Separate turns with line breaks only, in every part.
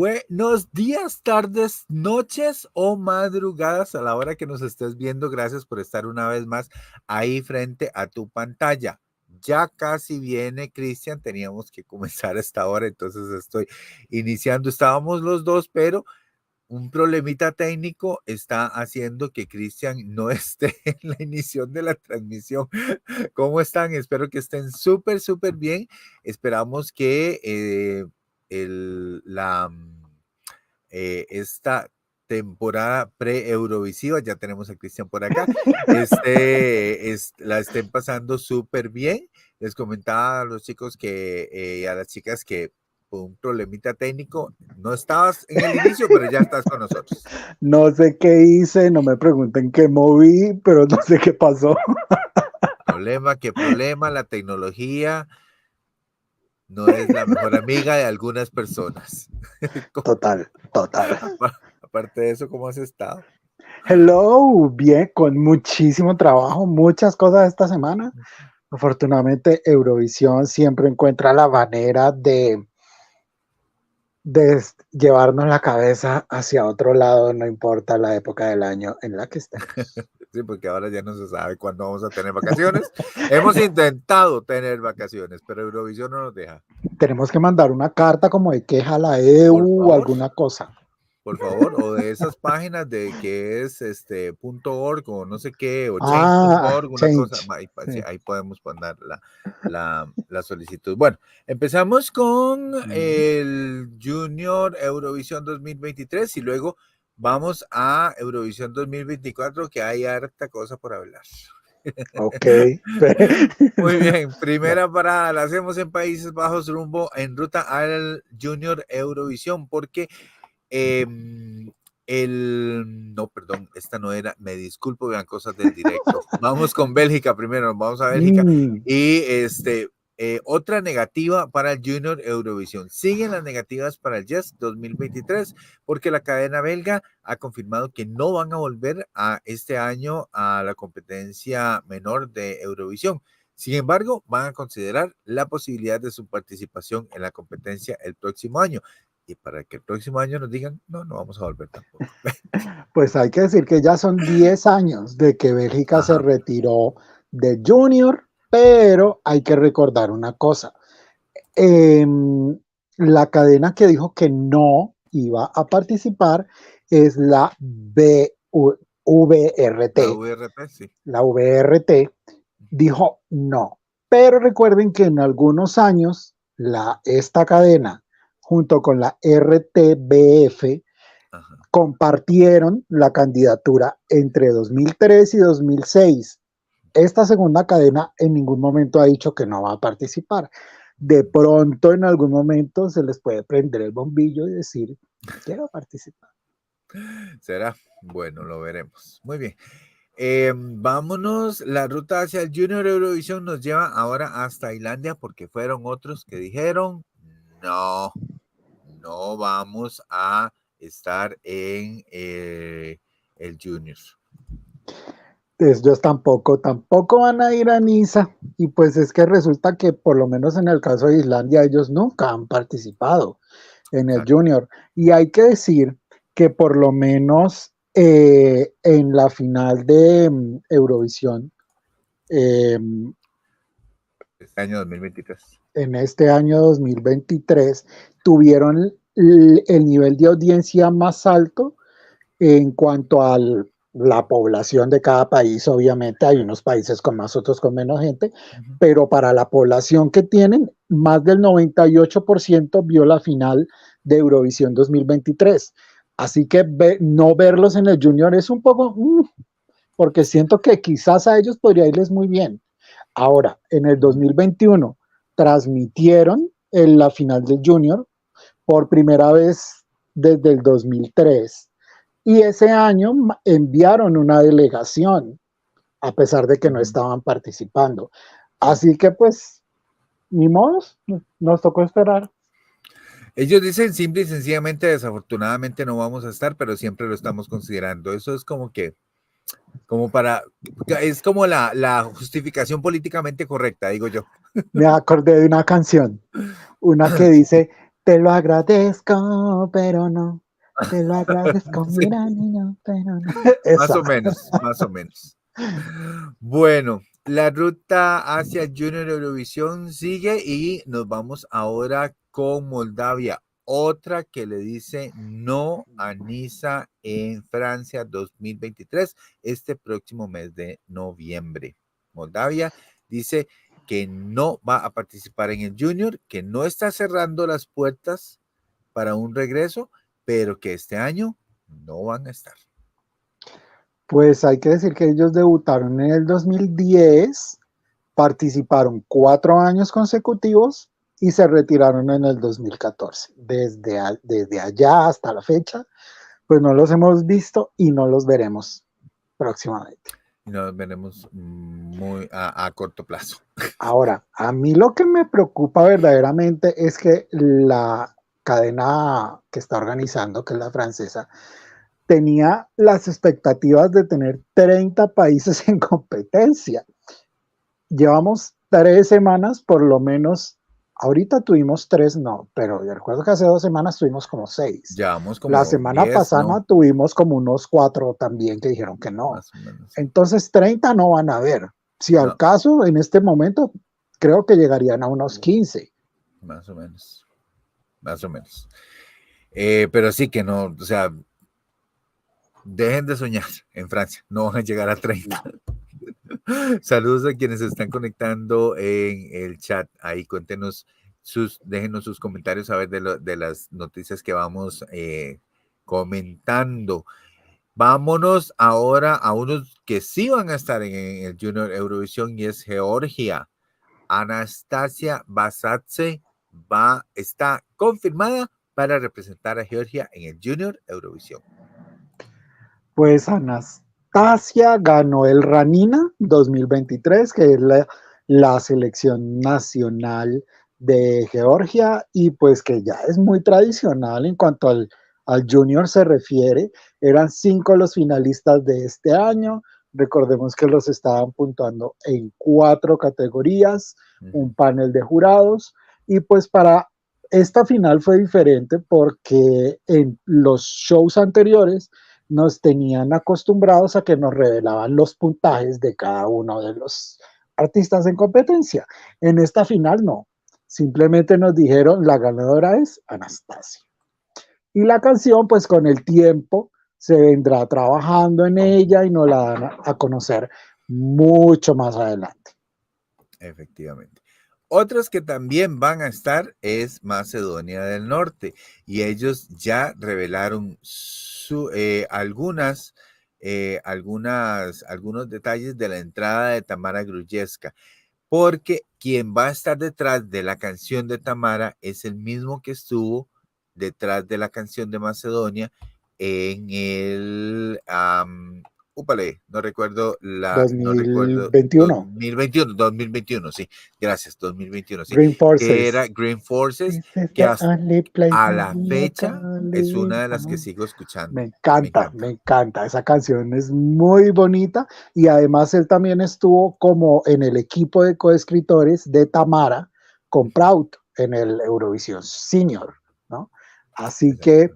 Buenos días, tardes, noches o madrugadas a la hora que nos estés viendo. Gracias por estar una vez más ahí frente a tu pantalla. Ya casi viene Cristian, teníamos que comenzar a esta hora, entonces estoy iniciando. Estábamos los dos, pero un problemita técnico está haciendo que Cristian no esté en la inición de la transmisión. ¿Cómo están? Espero que estén súper bien. Esperamos que esta temporada pre-eurovisiva, ya tenemos a Cristian por acá, la estén pasando súper bien. Les comentaba a los chicos y a las chicas que por un problemita técnico no estabas en el inicio, pero ya estás con nosotros.
No sé qué hice, no me pregunten qué moví, pero no sé qué pasó.
¿Qué problema? La tecnología no es la mejor amiga de algunas personas.
Total.
Aparte de eso, ¿cómo has estado?
Hello, bien, con muchísimo trabajo, muchas cosas esta semana. Afortunadamente, Eurovisión siempre encuentra la manera de llevarnos la cabeza hacia otro lado, no importa la época del año en la que estemos.
Sí, porque ahora ya no se sabe cuándo vamos a tener vacaciones. Hemos intentado tener vacaciones, pero Eurovisión no nos deja.
Tenemos que mandar una carta como de queja a la EU o alguna cosa.
Por favor, o de esas páginas de que es .org o no sé qué, o change.org, una cosa, ahí podemos poner la solicitud. Bueno, empezamos con el Junior Eurovisión 2023 y luego vamos a Eurovisión 2024, que hay harta cosa por hablar.
Ok.
Muy bien, primera parada la hacemos en Países Bajos, rumbo en ruta al Junior Eurovisión, porque no, perdón, esta no era, me disculpo, vean cosas del directo. Vamos con Bélgica primero, vamos a Bélgica. Y otra negativa para el Junior Eurovisión. Siguen las negativas para el Yes 2023, porque la cadena belga ha confirmado que no van a volver a este año a la competencia menor de Eurovisión. Sin embargo, van a considerar la posibilidad de su participación en la competencia el próximo año. Y para que el próximo año nos digan, no vamos a volver tampoco.
Pues hay que decir que ya son 10 años de que Bélgica se retiró de Junior, pero hay que recordar una cosa. La cadena que dijo que no iba a participar es la VRT.
La VRT, sí.
La VRT dijo no. Pero recuerden que en algunos años esta cadena junto con la RTBF compartieron la candidatura entre 2003 y 2006. Esta segunda cadena en ningún momento ha dicho que no va a participar. De pronto, en algún momento, se les puede prender el bombillo y decir, quiero participar.
¿Será? Bueno, lo veremos. Muy bien. Vámonos, la ruta hacia el Junior Eurovisión nos lleva ahora hasta Tailandia, porque fueron otros que dijeron, no vamos a estar en el Junior.
Ellos tampoco van a ir a Niza, y pues es que resulta que por lo menos en el caso de Islandia ellos nunca han participado en el Junior, y hay que decir que por lo menos en la final de Eurovisión
este año 2023.
En este año 2023 tuvieron el nivel de audiencia más alto en cuanto a la población de cada país. Obviamente hay unos países con más, otros con menos gente, pero para la población que tienen, más del 98% vio la final de Eurovisión 2023. Así que no verlos en el Junior es un poco, porque siento que quizás a ellos podría irles muy bien. Ahora, en el 2021 transmitieron en la final del Junior por primera vez desde el 2003, y ese año enviaron una delegación a pesar de que no estaban participando. Así que pues, ni modo, nos tocó esperar.
Ellos dicen simple y sencillamente, desafortunadamente no vamos a estar, pero siempre lo estamos considerando. Eso es como que, es como la justificación políticamente correcta, digo yo.
Me acordé de una canción, una que dice, Te lo agradezco, pero no. Te lo agradezco,
Sí,
mira, niño, pero no.
más
Esa.
o menos, más o menos. Bueno, la ruta hacia Junior Eurovisión sigue y nos vamos ahora con Moldavia. Otra que le dice no a Niza en Francia 2023, este próximo mes de noviembre. Moldavia dice que no va a participar en el Junior, que no está cerrando las puertas para un regreso, pero que este año no van a estar.
Pues hay que decir que ellos debutaron en el 2010, participaron 4 años consecutivos y se retiraron en el 2014. Desde allá hasta la fecha, pues no los hemos visto y no los veremos próximamente.
Y nos veremos muy a corto plazo.
Ahora, a mí lo que me preocupa verdaderamente es que la cadena que está organizando, que es la francesa, tenía las expectativas de tener 30 países en competencia. Llevamos 3 semanas, por lo menos, ahorita tuvimos 3, no, pero yo recuerdo que hace 2 semanas tuvimos como 6.
Llevamos
La
como
semana
10,
pasada
¿no?
tuvimos como unos 4 también que dijeron que no.
Más o menos, sí.
Entonces 30 no van a haber. Si al
No,
caso, en este momento, creo que llegarían a unos 15.
más o menos. Más o menos. Pero sí que no, o sea, dejen de soñar en Francia, no van a llegar a 30.
No.
Saludos a quienes se están conectando en el chat. Ahí cuéntenos déjenos sus comentarios a ver de las noticias que vamos comentando. Vámonos ahora a unos que sí van a estar en el Junior Eurovisión y es Georgia. Anastasia Basatse está confirmada para representar a Georgia en el Junior Eurovisión.
Pues Anastasia ganó el Ranina 2023, que es la selección nacional de Georgia, y pues que ya es muy tradicional en cuanto al junior se refiere. Eran 5 los finalistas de este año. Recordemos que los estaban puntuando en 4 categorías, un panel de jurados, y pues para esta final fue diferente porque en los shows anteriores nos tenían acostumbrados a que nos revelaban los puntajes de cada uno de los artistas en competencia. En esta final no, simplemente nos dijeron la ganadora es Anastasia. Y la canción pues con el tiempo se vendrá trabajando en ella y nos la dan a conocer mucho más adelante.
Efectivamente. Otros que también van a estar es Macedonia del Norte y ellos ya revelaron algunos detalles de la entrada de Tamara Gruyeska, porque quien va a estar detrás de la canción de Tamara es el mismo que estuvo detrás de la canción de Macedonia en el no recuerdo
2021.
2021, sí, gracias, 2021, sí,
Green
que era
Forces.
Green Forces,
This is
que
the only place
a
I
la fecha es una de las que sigo escuchando. Me encanta.
Me encanta. Esa canción es muy bonita y además él también estuvo como en el equipo de coescritores de Tamara con Proud en el Eurovisión Senior, ¿no? Así que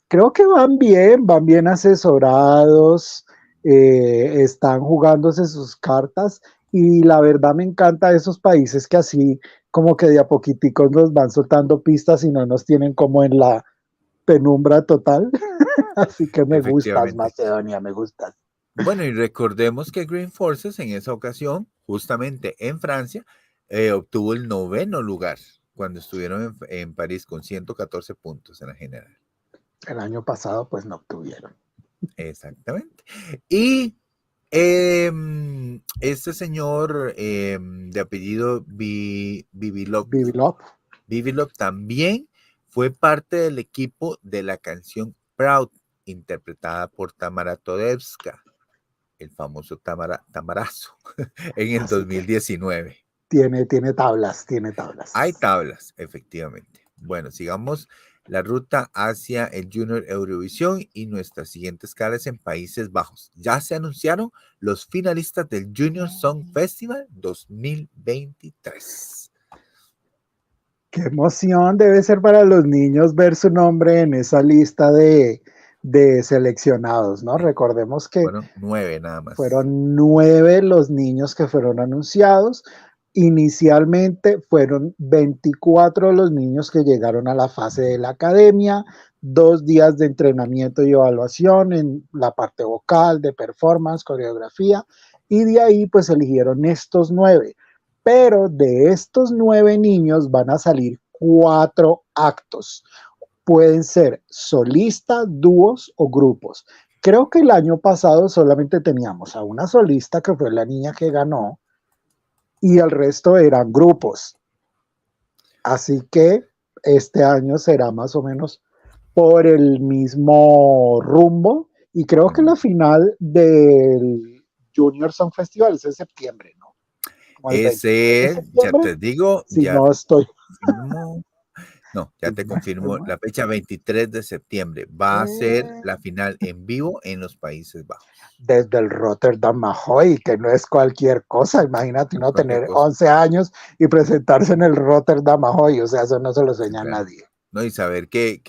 creo que van bien asesorados, están jugándose sus cartas y la verdad me encanta esos países que así como que de a poquiticos nos van soltando pistas y no nos tienen como en la penumbra total. Así que me gustas,
Efectivamente.
Macedonia, me gustas.
Bueno, y recordemos que Green Forces en esa ocasión, justamente en Francia, obtuvo el 9º lugar cuando estuvieron en París con 114 puntos en la general.
El año pasado pues no obtuvieron.
Exactamente. Y este señor de apellido Bibilov también fue parte del equipo de la canción Proud, interpretada por Tamara Todevska, el famoso Tamarazo, en el
Así que
2019.
tiene tablas, tiene tablas.
Hay tablas, efectivamente. Bueno, sigamos la ruta hacia el Junior Eurovisión y nuestra siguiente escala es en Países Bajos. Ya se anunciaron los finalistas del Junior Song Festival 2023.
Qué emoción debe ser para los niños ver su nombre en esa lista de seleccionados, ¿no?
Sí,
Recordemos que
fueron 9 nada más.
fueron 9 los niños que fueron anunciados. Inicialmente fueron 24 los niños que llegaron a la fase de la academia, 2 días de entrenamiento y evaluación en la parte vocal, de performance, coreografía, y de ahí pues eligieron estos 9. Pero de estos 9 niños van a salir 4 actos. Pueden ser solistas, dúos o grupos. Creo que el año pasado solamente teníamos a una solista, que fue la niña que ganó, y el resto eran grupos. Así que este año será más o menos por el mismo rumbo, y creo que la final del Junior Song Festival es en septiembre, ¿no? Como el 29 de
Ese, ya
septiembre,
te digo,
si
ya
no estoy.
confirmo. No, ya
Si
te
no estoy
confirmo
mal.
la fecha 23 de septiembre. Va a ser
Eh,
la final en vivo en los Países Bajos.
Desde el Rotterdam Ahoy, que no es cualquier cosa. Imagínate
No es
uno
cualquier
tener
cosa.
11 años y presentarse en el Rotterdam Ahoy, o sea, eso no se lo
Sí,
sueña a
claro.
nadie.
No, y saber que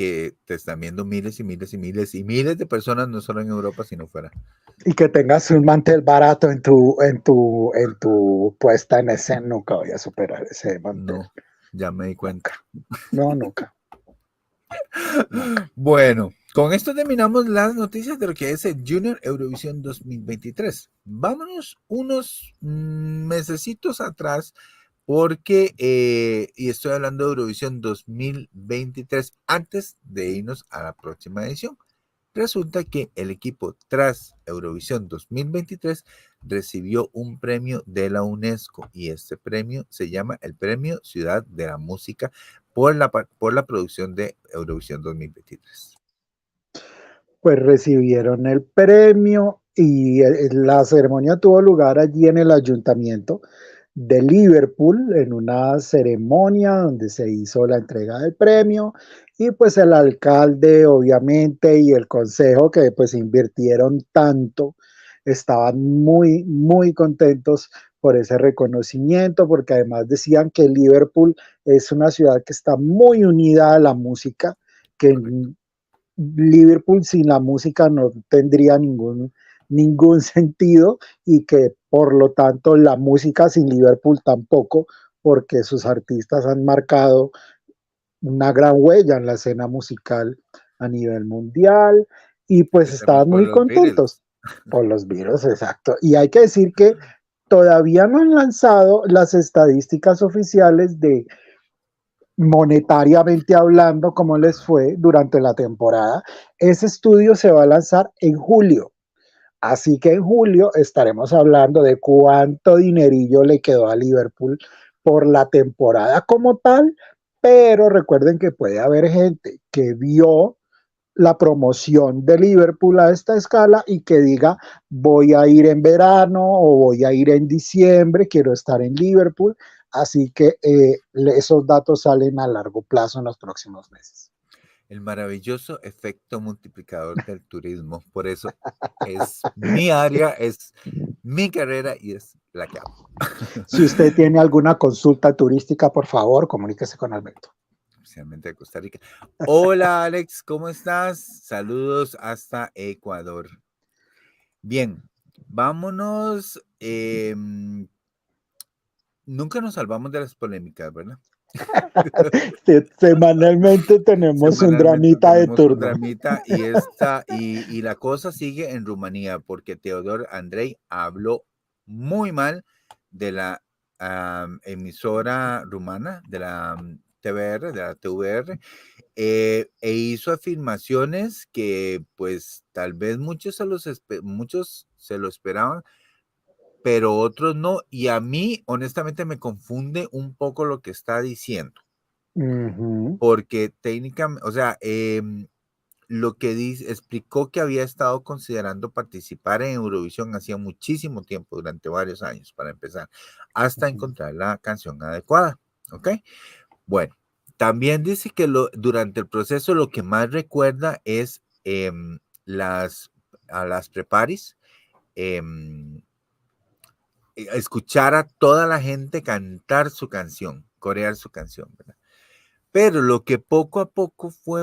te están viendo miles y miles y miles y miles de personas, no solo en Europa, sino fuera.
Y que tengas un mantel barato en tu puesta en escena, nunca voy a superar ese mantel.
No, ya me di
Nunca.
cuenta.
No, nunca. Nunca.
Bueno, con esto terminamos las noticias de lo que es el Junior Eurovisión 2023. Vámonos unos mesecitos atrás porque, y estoy hablando de Eurovisión 2023, antes de irnos a la próxima edición. Resulta que el equipo tras Eurovisión 2023 recibió un premio de la UNESCO y este premio se llama el Premio Ciudad de la Música por la producción de Eurovisión 2023.
Pues recibieron el premio y la ceremonia tuvo lugar allí en el ayuntamiento de Liverpool, en una ceremonia donde se hizo la entrega del premio, y pues el alcalde obviamente y el consejo, que pues invirtieron tanto, estaban muy, muy contentos por ese reconocimiento, porque además decían que Liverpool es una ciudad que está muy unida a la música, que
Correcto.
Liverpool sin la música no tendría ningún sentido, y que por lo tanto la música sin Liverpool tampoco, porque sus artistas han marcado una gran huella en la escena musical a nivel mundial, y pues
Empecemos
estaban
por
muy
los
contentos
Beatles.
por los virus, exacto. Y hay que decir que todavía no han lanzado las estadísticas oficiales de, monetariamente hablando, cómo les
Ajá.
fue durante la temporada. Ese estudio se va a lanzar en julio. Así que en julio estaremos hablando de cuánto dinerillo le quedó a Liverpool por la temporada como tal, pero recuerden que puede haber gente que vio la promoción de Liverpool a esta escala y que diga, voy a ir en verano o voy a ir en diciembre, quiero estar en Liverpool. Así que esos datos salen a largo plazo en los próximos meses.
El maravilloso efecto multiplicador del turismo. Por eso es mi área, es mi carrera y es la que amo.
Si usted tiene alguna consulta turística, por favor, comuníquese con Alberto.
Especialmente de Costa Rica. Hola Alex, ¿cómo estás? Saludos hasta Ecuador. Bien, vámonos. Nunca nos salvamos de las polémicas, ¿verdad?
Semanalmente tenemos un
Semanalmente
dramita de
tenemos un
turno.
dramita y la cosa sigue en Rumanía porque Teodor Andrei habló muy mal de la emisora rumana, de la TVR, de la TVR, e hizo afirmaciones que pues tal vez muchos se lo esperaban, pero otros no, y a mí honestamente me confunde un poco lo que está diciendo,
Ujú.
porque técnicamente, o sea, lo que dice, explicó que había estado considerando participar en Eurovisión hacía muchísimo tiempo, durante varios años, para empezar, hasta
Ujú.
encontrar la canción adecuada, ¿ok? Bueno, también dice que durante el proceso lo que más recuerda es a las preparis, escuchar a toda la gente cantar su canción, corear su canción, ¿verdad? Pero lo que poco a poco fue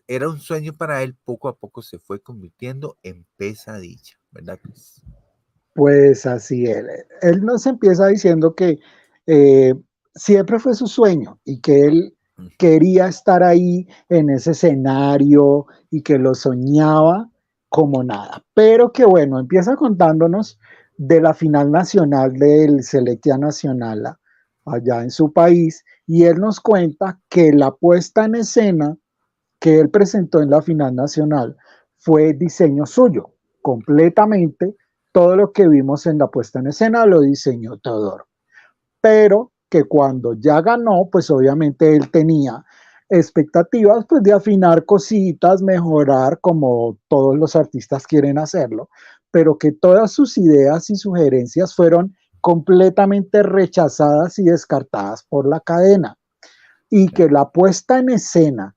era un sueño para él, poco a poco se fue convirtiendo en pesadilla, ¿verdad, Cris?
Pues así él nos empieza diciendo que siempre fue su sueño y que él quería estar ahí en ese escenario y que lo soñaba como nada. Pero que bueno, empieza contándonos de la final nacional del Selectia Nacional allá en su país y él nos cuenta que la puesta en escena que él presentó en la final nacional fue diseño suyo, completamente. Todo lo que vimos en la puesta en escena lo diseñó Teodoro. Pero que cuando ya ganó, pues obviamente él tenía expectativas pues de afinar cositas, mejorar como todos los artistas quieren hacerlo, pero que todas sus ideas y sugerencias fueron completamente rechazadas y descartadas por la cadena y que la puesta en escena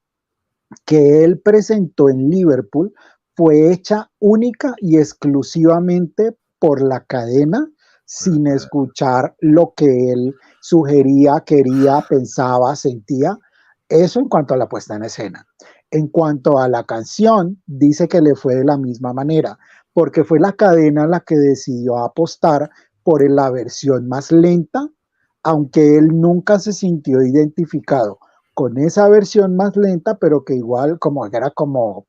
que él presentó en Liverpool fue hecha única y exclusivamente por la cadena, sin escuchar lo que él sugería, quería, pensaba, sentía. Eso en cuanto a la puesta en escena. En cuanto a la canción, dice que le fue de la misma manera, porque fue la cadena la que decidió apostar por la versión más lenta, aunque él nunca se sintió identificado con esa versión más lenta, pero que igual como era como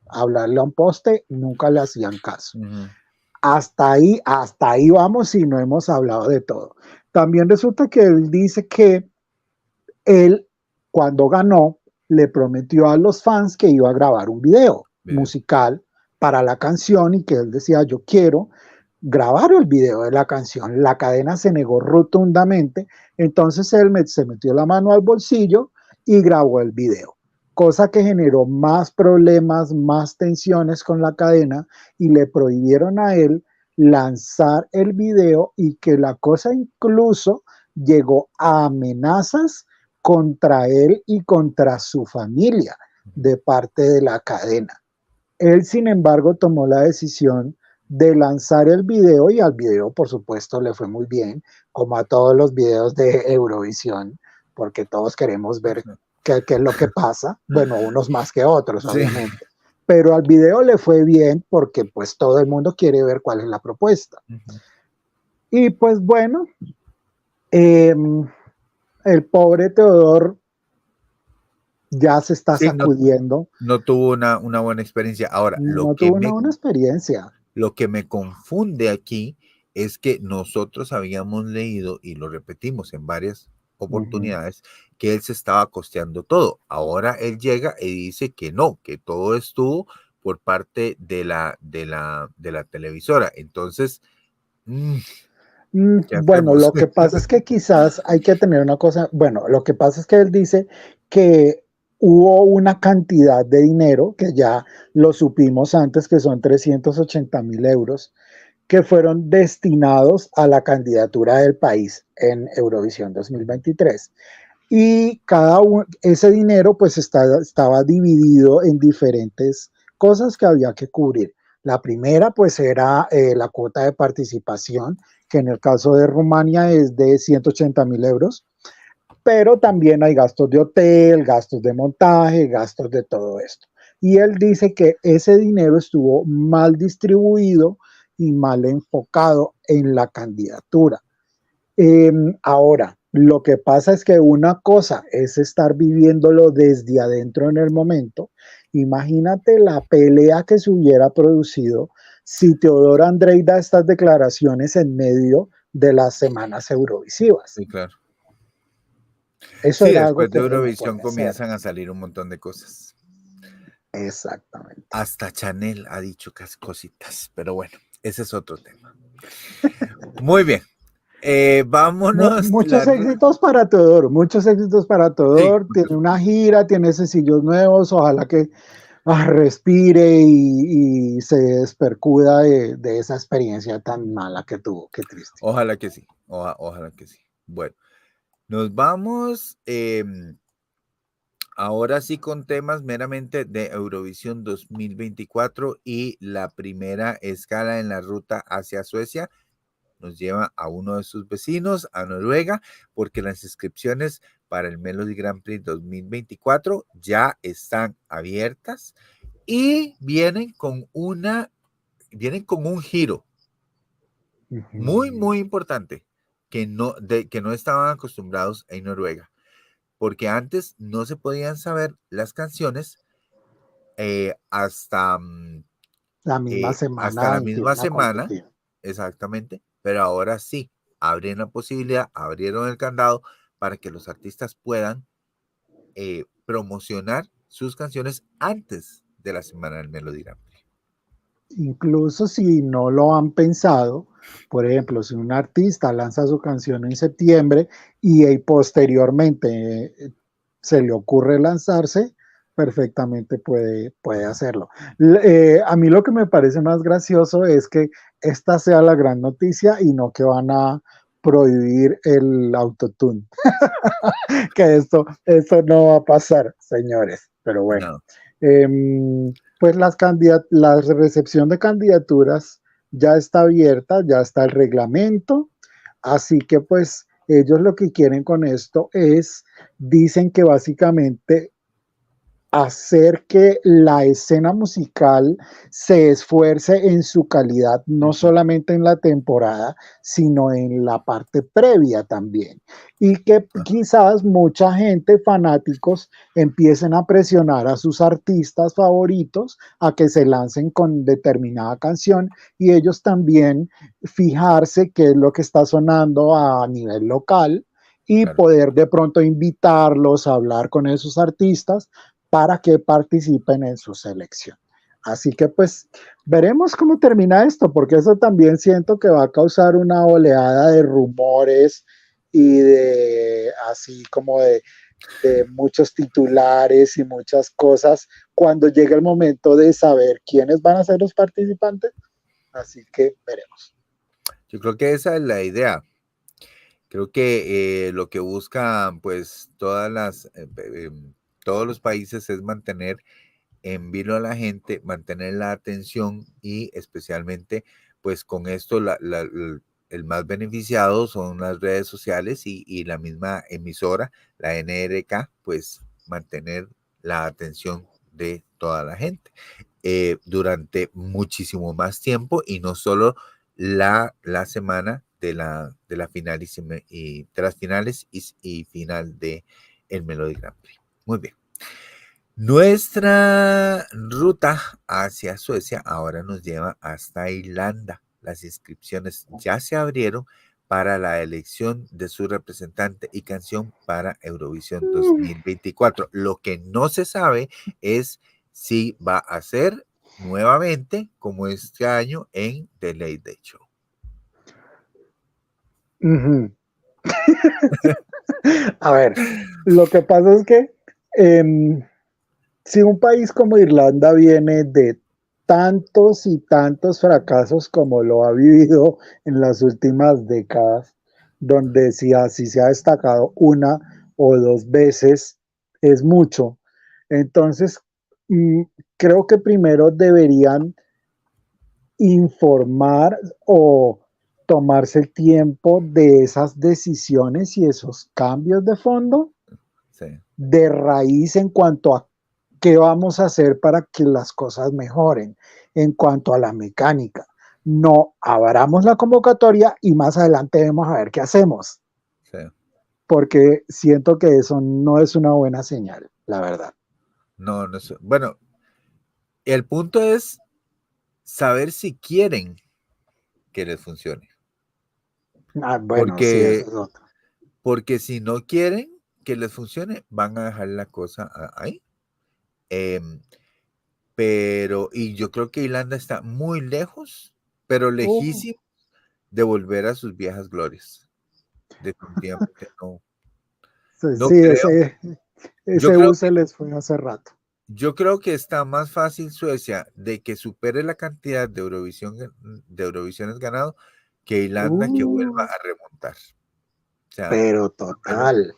hablarle a un poste, nunca le hacían caso. Hasta ahí vamos y no hemos hablado de todo. También resulta que él dice que él, cuando ganó, le prometió a los fans que iba a grabar un video musical para la canción y que él decía, yo quiero grabar el video de la canción. La cadena se negó rotundamente, entonces él se metió la mano al bolsillo y grabó el video, cosa que generó más problemas, más tensiones con la cadena y le prohibieron a él lanzar el video y que la cosa incluso llegó a amenazas contra él y contra su familia de parte de la cadena. Él, sin embargo, tomó la decisión de lanzar el video y al video, por supuesto, le fue muy bien, como a todos los videos de Eurovisión, porque todos queremos ver qué es lo que pasa, bueno, unos más que otros, sí, obviamente. Pero al video le fue bien porque pues todo el mundo quiere ver cuál es la propuesta. Y pues bueno, el pobre Teodoro ya se está sacudiendo.
No tuvo una buena experiencia. Ahora,
no tuvo una buena experiencia.
Lo que me confunde aquí es que nosotros habíamos leído, y lo repetimos en varias oportunidades, que él se estaba costeando todo. Ahora él llega y dice que no, que todo estuvo por parte de la televisora. Entonces,
bueno, lo que pasa es que quizás hay que tener una cosa, bueno, lo que pasa es que él dice que hubo una cantidad de dinero, que ya lo supimos antes, que son 380.000 euros, que fueron destinados a la candidatura del país en Eurovisión 2023. Y ese dinero pues estaba dividido en diferentes cosas que había que cubrir. La primera pues era la cuota de participación, que en el caso de Rumania es de 180.000 euros, pero también hay gastos de hotel, gastos de montaje, gastos de todo esto. Y él dice que ese dinero estuvo mal distribuido y mal enfocado en la candidatura. Ahora, lo que pasa es que una cosa es estar viviéndolo desde adentro en el momento. Imagínate la pelea que se hubiera producido si Teodoro Andrei da estas declaraciones en medio de las semanas eurovisivas.
Sí, claro.
Eso
sí,
era
después
algo que
de Eurovisión comienzan a salir un montón de cosas.
Exactamente.
Hasta Chanel ha dicho cositas, pero bueno, ese es otro tema. Muy bien. Vámonos.
Muchos éxitos para Teodoro, muchos éxitos para Teodoro. Sí, tiene una gira, tiene sencillos nuevos, ojalá que respire y se despercuda de esa experiencia tan mala que tuvo, qué triste.
Ojalá que sí, ojalá que sí. Bueno, nos vamos ahora sí con temas meramente de Eurovisión 2024 y la primera escala en la ruta hacia Suecia nos lleva a uno de sus vecinos, a Noruega, porque las inscripciones para el Melody Grand Prix 2024 ya están abiertas y vienen con un giro muy, muy importante que no estaban acostumbrados en Noruega, porque antes no se podían saber las canciones hasta
la misma semana
la
en que
misma
iban a
semana,
competir.
exactamente, pero ahora sí, abrieron la posibilidad, abrieron el candado para que los artistas puedan promocionar sus canciones antes de la semana del Melody Grand Prix.
Incluso si no lo han pensado, por ejemplo, si un artista lanza su canción en septiembre y posteriormente se le ocurre lanzarse, perfectamente puede hacerlo. A mí lo que me parece más gracioso es que esta sea la gran noticia y no que van a prohibir el autotune. Que esto no va a pasar, señores, pero bueno.
No.
Pues la recepción de candidaturas ya está abierta, ya está el reglamento, así que pues ellos lo que quieren con esto dicen que básicamente hacer que la escena musical se esfuerce en su calidad, no solamente en la temporada, sino en la parte previa también. Y que quizás mucha gente, fanáticos, empiecen a presionar a sus artistas favoritos a que se lancen con determinada canción y ellos también fijarse qué es lo que está sonando a nivel local y
Claro.
poder de pronto invitarlos a hablar con esos artistas para que participen en su selección. Así que pues veremos cómo termina esto, porque eso también siento que va a causar una oleada de rumores y de así como de muchos titulares y muchas cosas cuando llegue el momento de saber quiénes van a ser los participantes. Así que veremos.
Yo creo que esa es la idea. Creo que lo que buscan pues todos los países es mantener en vilo a la gente, mantener la atención y especialmente pues con esto el más beneficiado son las redes sociales y la misma emisora, la NRK, pues mantener la atención de toda la gente durante muchísimo más tiempo y no solo la semana de la final y de las finales y final de el Melody Grand Prix. Muy bien. Nuestra ruta hacia Suecia ahora nos lleva hasta Irlanda. Las inscripciones ya se abrieron para la elección de su representante y canción para Eurovisión 2024. Lo que no se sabe es si va a ser nuevamente como este año en The Late Show.
A ver, lo que pasa es que si un país como Irlanda viene de tantos y tantos fracasos como lo ha vivido en las últimas décadas, donde si así se ha destacado una o dos veces, es mucho. Entonces, creo que primero deberían informar o tomarse el tiempo de esas decisiones y esos cambios de fondo,
Sí.
de raíz en cuanto a qué vamos a hacer para que las cosas mejoren, en cuanto a la mecánica. No abramos la convocatoria y más adelante vamos a ver qué hacemos.
Sí.
Porque siento que eso no es una buena señal, la verdad.
No, no es, bueno, el punto es saber si quieren que les funcione.
Bueno, sí, eso es otro.
Porque si no quieren que les funcione, van a dejar la cosa ahí. Pero, y yo creo que Irlanda está muy lejos, pero lejísimo de volver a sus viejas glorias. Definitivamente no. No
Sí,
creo.
ese bus se les fue hace rato.
Yo creo que está más fácil Suecia de que supere la cantidad de Eurovisiones ganado que Irlanda que vuelva a remontar. O sea,
pero total.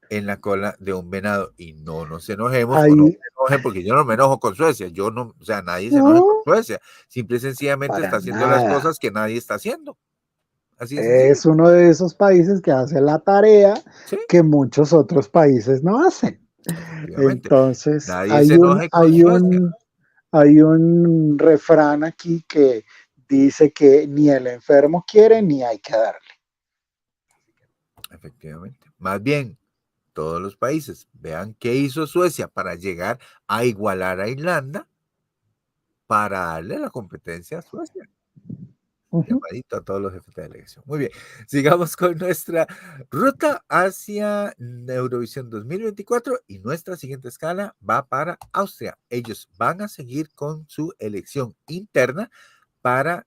en la cola de un venado y no nos enojemos
Ahí,
o no me enojen porque yo no me enojo con Suecia, yo no, o sea, nadie se enoja con Suecia, simple y sencillamente está haciendo
nada.
las cosas que nadie está haciendo. Así de sencillo.
Es uno de esos países que hace la tarea
Sí,
que muchos otros países no hacen.
efectivamente.
Entonces,
Nadie se enoje con Suecia.
hay un refrán aquí que dice que ni el enfermo quiere ni hay que darle.
Efectivamente. Más bien, todos los países vean qué hizo Suecia para llegar a igualar a Irlanda para darle la competencia a Suecia.
Ujú.
Llamadito a todos los jefes de delegación. Muy bien, sigamos con nuestra ruta hacia Eurovisión 2024 y nuestra siguiente escala va para Austria. Ellos van a seguir con su elección interna para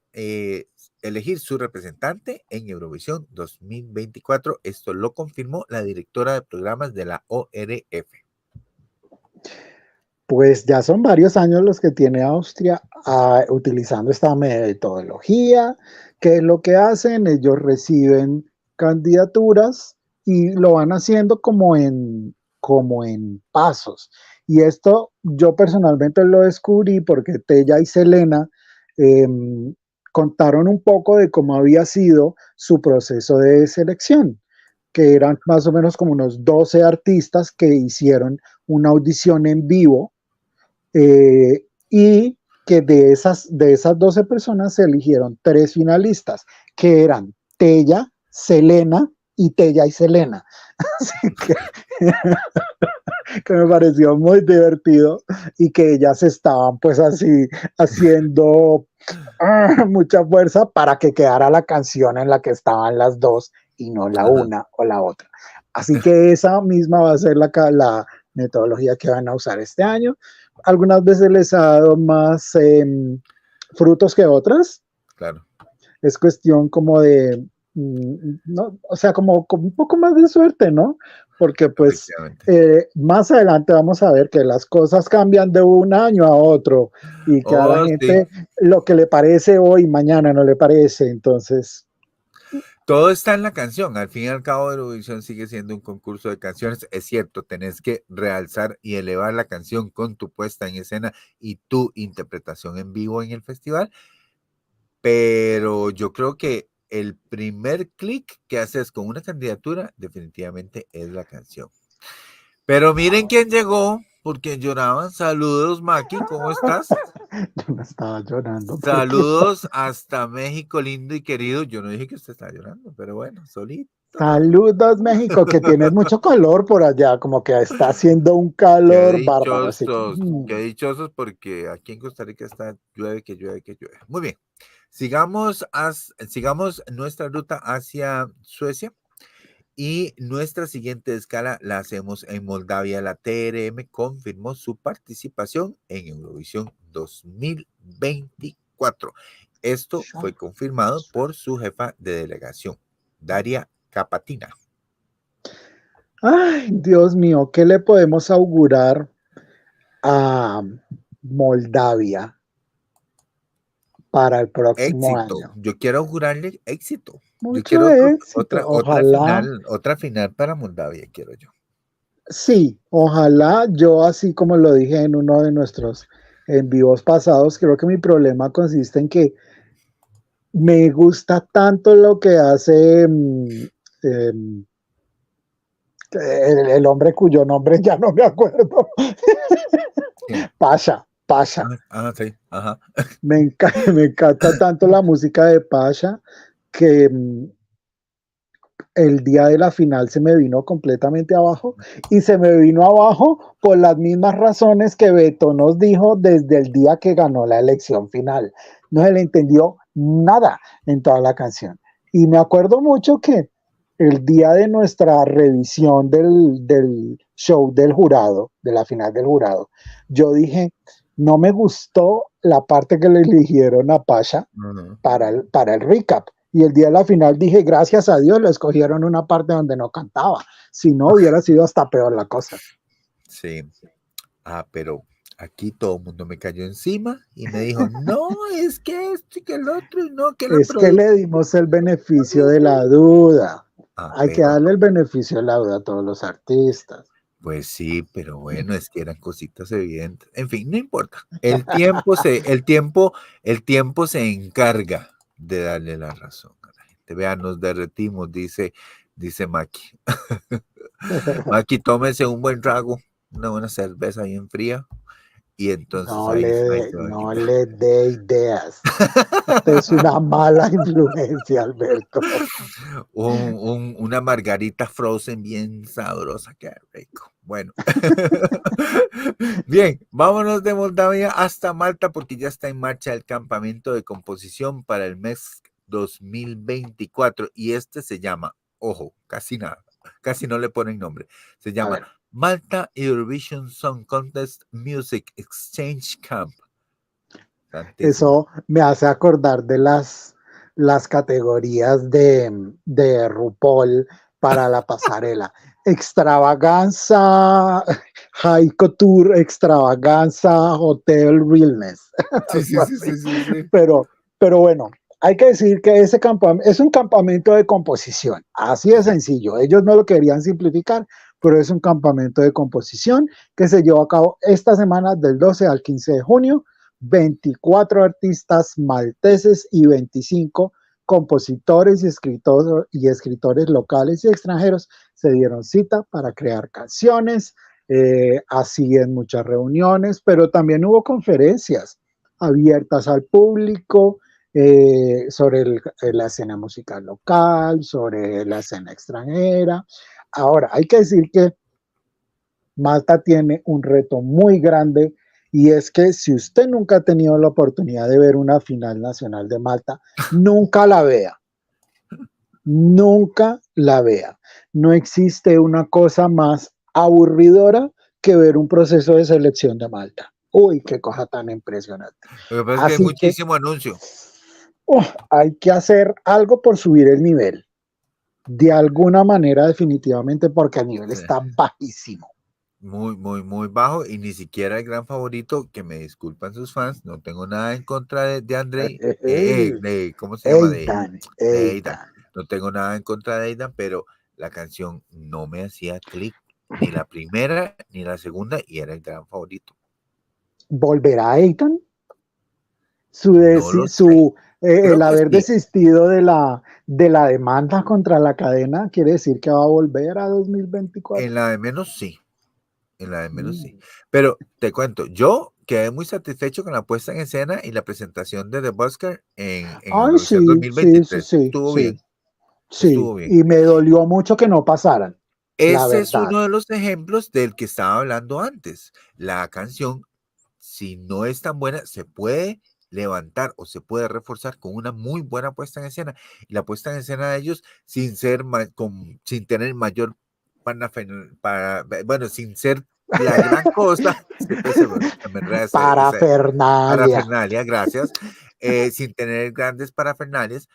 elegir su representante en Eurovisión 2024. Esto lo confirmó la directora de programas de la ORF.
Pues ya son varios años los que tiene Austria utilizando esta metodología. ¿Qué es lo que hacen? Ellos reciben candidaturas y lo van haciendo como en pasos. Y esto yo personalmente lo descubrí porque Tella y Selena eh, contaron un poco de cómo había sido su proceso de selección, que eran más o menos como unos 12 artistas que hicieron una audición en vivo y que de esas 12 personas se eligieron tres finalistas, que eran Tella, Selena y Tella y Selena. Así que me pareció muy divertido y que ellas estaban pues así haciendo mucha fuerza para que quedara la canción en la que estaban las dos y no la
Ajá.
una o la otra. Así que esa misma va a ser la metodología que van a usar este año. Algunas veces les ha dado más frutos que otras.
Claro.
Es cuestión como de, no, o sea, como un poco más de suerte, ¿no? Porque pues
Efectivamente.
más adelante vamos a ver que las cosas cambian de un año a otro y que a la
Oh, sí.
gente lo que le parece hoy, mañana no le parece. Entonces,
Todo está en la canción. Al fin y al cabo, Eurovisión sigue siendo un concurso de canciones. Es cierto, tenés que realzar y elevar la canción con tu puesta en escena y tu interpretación en vivo en el festival. Pero yo creo que el primer clic que haces con una candidatura definitivamente es la canción. Pero miren quién llegó, porque lloraban. Saludos, Maki, ¿cómo estás?
yo no estaba llorando porque
Saludos hasta México, lindo y querido. Yo no dije que usted estaba llorando, pero bueno, solito.
saludos México, que tienes mucho calor por allá, como que está haciendo un calor bárbaro, así que
Qué dichosos porque aquí en Costa Rica está llueve, que llueve, que llueve. Muy bien, sigamos nuestra ruta hacia Suecia y nuestra siguiente escala la hacemos en Moldavia. La TRM confirmó su participación en Eurovisión 2024. Esto fue confirmado por su jefa de delegación, Daria Kapatina.
ay, Dios mío, ¿qué le podemos augurar a Moldavia para el próximo
Éxito.
año?
Yo quiero augurarle éxito. Yo
Mucho
quiero
éxito, ojalá,
otra final para Moldavia, quiero yo.
sí, ojalá. Yo, así como lo dije en uno de nuestros en vivos pasados, creo que mi problema consiste en que me gusta tanto lo que hace em, el hombre cuyo nombre ya no me acuerdo.
¿Quién?
Pasha, Pasha.
Sí, ajá.
Me encanta tanto la música de Pasha que el día de la final se me vino completamente abajo y se me vino abajo por las mismas razones que Beto nos dijo desde el día que ganó la elección final. No se le entendió nada en toda la canción. Y me acuerdo mucho que el día de nuestra revisión del show del jurado, de la final del jurado, yo dije, no me gustó la parte que le eligieron a Pasha para el recap. Y el día de la final dije, gracias a Dios, le escogieron una parte donde no cantaba. Si no, hubiera sido hasta peor la cosa.
Sí. Pero aquí todo el mundo me cayó encima y me dijo, no, es que esto y que el otro, y no, que la
Es que le dimos el beneficio de la duda. Hay que
pero
darle el beneficio de la duda a todos los artistas.
pues sí, pero bueno, es que eran cositas evidentes. En fin, no importa. El tiempo se encarga de darle la razón a la gente. imagínate, vean, nos derretimos, dice Maki. Maki, tómese un buen trago, una buena cerveza bien fría, y entonces ahí se va a
No
quitar.
le dé ideas. Usted es una mala influencia, Alberto.
Una margarita frozen bien sabrosa, qué rico. Bueno, bien, vámonos de Moldavia hasta Malta porque ya está en marcha el campamento de composición para el mes 2024 y este se llama, ojo, casi nada, casi no le ponen nombre, se llama Malta Eurovision Song Contest Music Exchange Camp. Santísimo.
Eso me hace acordar de las categorías de RuPaul para la pasarela. Extravaganza, High Couture, Extravaganza, Hotel Realness.
Sí, sí, sí, sí, sí, sí.
Pero bueno, hay que decir que ese campamento es un campamento de composición. Así de sencillo. Ellos no lo querían simplificar, pero es un campamento de composición que se llevó a cabo esta semana del 12 al 15 de junio. 24 artistas malteses y 25 compositores y escritores locales y extranjeros se dieron cita para crear canciones, así en muchas reuniones, pero también hubo conferencias abiertas al público sobre la escena musical local, sobre la escena extranjera. Ahora, hay que decir que Malta tiene un reto muy grande y es que si usted nunca ha tenido la oportunidad de ver una final nacional de Malta, nunca la vea. Nunca la vea. No existe una cosa más aburridora que ver un proceso de selección de Malta. Uy, qué cosa tan impresionante.
Lo que pasa es que hay
Así que
muchísimo anuncio.
hay que hacer algo por subir el nivel. De alguna manera, definitivamente, porque el nivel está bajísimo.
Muy, muy, muy bajo y ni siquiera el gran favorito, que me disculpan sus fans, no tengo nada en contra de Andrei, ¿cómo se llama?
Eitan.
De Aidan. No tengo nada en contra de Aidan, pero la canción no me hacía clic, ni la primera ni la segunda, y era el gran favorito.
¿Volverá Eitan?
No lo sé.
El
Creo que
haber
sí.
desistido de la demanda contra la cadena quiere decir que va a volver a 2024.
En la de menos sí. En la de menos sí. Pero te cuento, yo quedé muy satisfecho con la puesta en escena y la presentación de The Busker en Eurovisión 2023. Estuvo bien.
Sí,
Estuvo bien.
y me dolió mucho que no pasaran. La
Ese es
verdad.
uno de los ejemplos del que estaba hablando antes. La canción, si no es tan buena, se puede levantar o se puede reforzar con una muy buena puesta en escena. Y la puesta en escena de ellos, sin tener mayor sin ser la gran cosa, siempre se me enreda parafernalia, gracias, sin tener grandes parafernalias,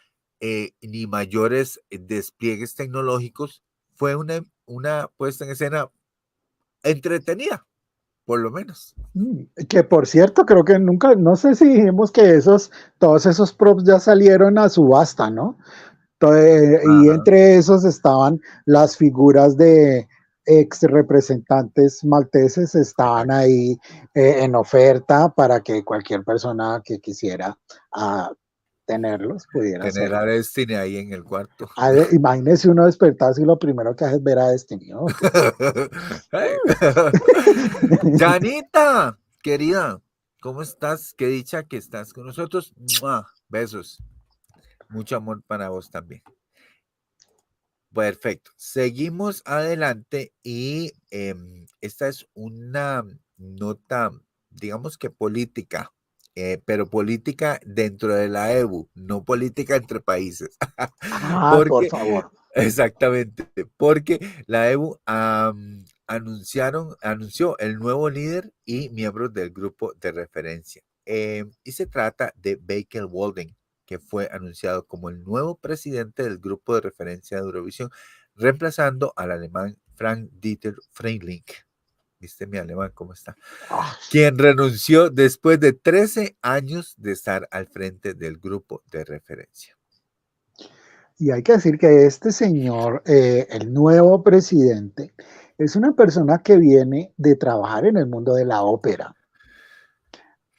ni mayores despliegues tecnológicos, fue una puesta en escena entretenida, por lo menos.
Que por cierto, creo que nunca, no sé si dijimos que todos esos props ya salieron a subasta, ¿no? Y entre esos estaban las figuras de ex representantes malteses, estaban ahí en oferta para que cualquier persona que quisiera tenerlos pudiera
Tener
hacerlo.
a Destiny ahí en el cuarto.
Imagínese uno despertarse y lo primero que hace es ver a Destiny. ¿No?
Janita, querida, ¿cómo estás? Qué dicha que estás con nosotros. ¡Mua! Besos. Mucho amor para vos también. Perfecto. Seguimos adelante y esta es una nota, digamos que política, pero política dentro de la EBU, no política entre países.
Por
Porque,
favor.
exactamente, porque la EBU anunció el nuevo líder y miembros del grupo de referencia. Y se trata de Baker Walden, que fue anunciado como el nuevo presidente del grupo de referencia de Eurovisión, reemplazando al alemán Frank-Dieter Freiling. ¿Viste mi alemán cómo está? Quien renunció después de 13 años de estar al frente del grupo de referencia.
Y hay que decir que este señor, el nuevo presidente, es una persona que viene de trabajar en el mundo de la ópera.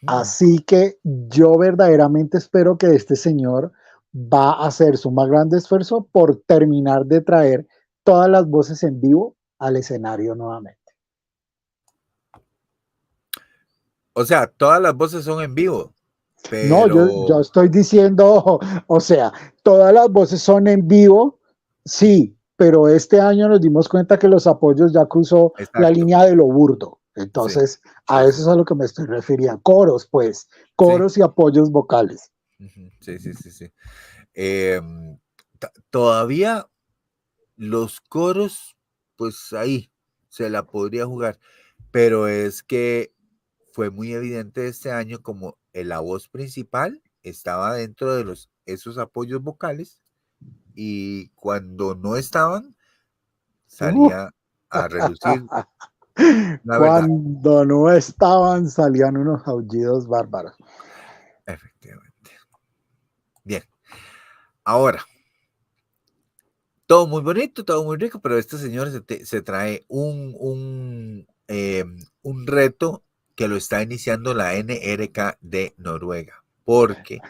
Así que yo verdaderamente espero que este señor va a hacer su más grande esfuerzo por terminar de traer todas las voces en vivo al escenario nuevamente.
O sea, todas las voces son en vivo,
No, yo
pero...
estoy diciendo, o sea, todas las voces son en vivo, sí, pero este año nos dimos cuenta que los apoyos ya cruzó la
Exacto,
línea de lo burdo.
sí,
Entonces, a
sí,
eso
sí,
es a lo que me estoy refiriendo. Coros, pues,
sí,
coros y apoyos vocales.
sí, sí, sí, sí. Todavía los coros, pues ahí se la podría jugar, pero es que fue muy evidente este año como la voz principal estaba dentro de esos apoyos vocales y cuando no estaban
Uh,
salía a relucir la verdad.
Cuando no estaban, salían unos aullidos bárbaros.
Efectivamente. Bien, ahora, todo muy bonito, todo muy rico, pero este señor se trae un reto que lo está iniciando la NRK de Noruega, porque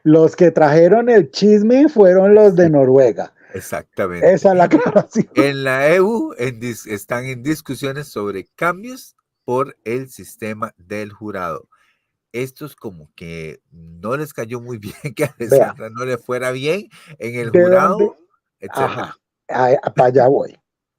Los que trajeron el chisme fueron los de
sí,
Noruega.
exactamente.
Esa es la aclaración.
En la EU están en discusiones sobre cambios por el sistema del jurado. Estos como que no les cayó muy bien que a
Vea,
Alessandra no le fuera bien en el
¿de dónde?
jurado,
Ajá,
etcétera.
para allá voy.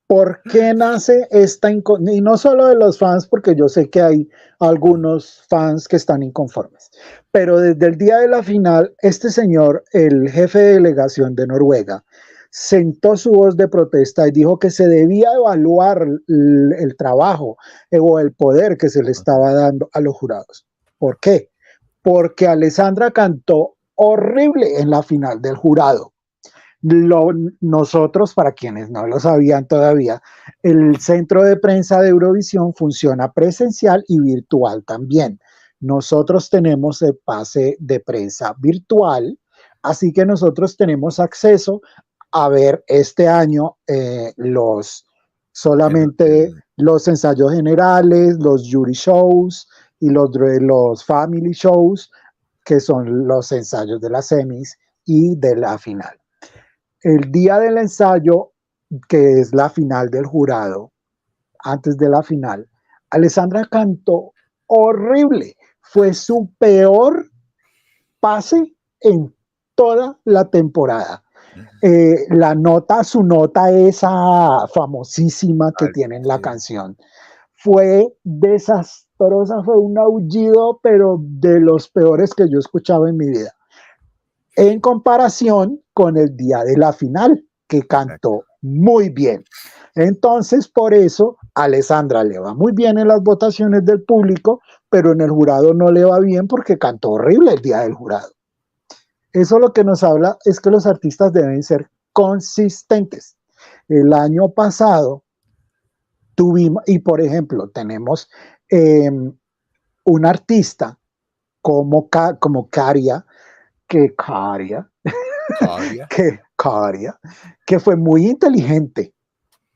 ¿Por qué nace esta inconformidad? Y no solo de los fans, porque yo sé que hay algunos fans que están inconformes, pero desde el día de la final, este señor, el jefe de delegación de Noruega, sentó su voz de protesta y dijo que se debía evaluar el trabajo o el poder que se le estaba dando a los jurados. ¿Por qué? Porque Alessandra cantó horrible en la final del jurado. Nosotros, para quienes no lo sabían todavía, el centro de prensa de Eurovisión funciona presencial y virtual también. Nosotros tenemos el pase de prensa virtual, así que nosotros tenemos acceso a ver este año solamente los ensayos generales, los jury shows y los family shows, que son los ensayos de las semis y de la final. El día del ensayo, que es la final del jurado, antes de la final, Alessandra cantó horrible. Fue su peor pase en toda la temporada. Su nota esa famosísima que tiene en la
Sí.
canción, fue desastrosa, fue un aullido, pero de los peores que yo he escuchado en mi vida, en comparación con el día de la final, que
Exacto.
cantó muy bien. Entonces, por eso, a Alessandra le va muy bien en las votaciones del público, pero en el jurado no le va bien porque cantó horrible el día del jurado. Eso lo que nos habla es que los artistas deben ser consistentes. El año pasado tuvimos, y por ejemplo, tenemos un artista como Caria, que Caria,
Caria.
que fue muy inteligente,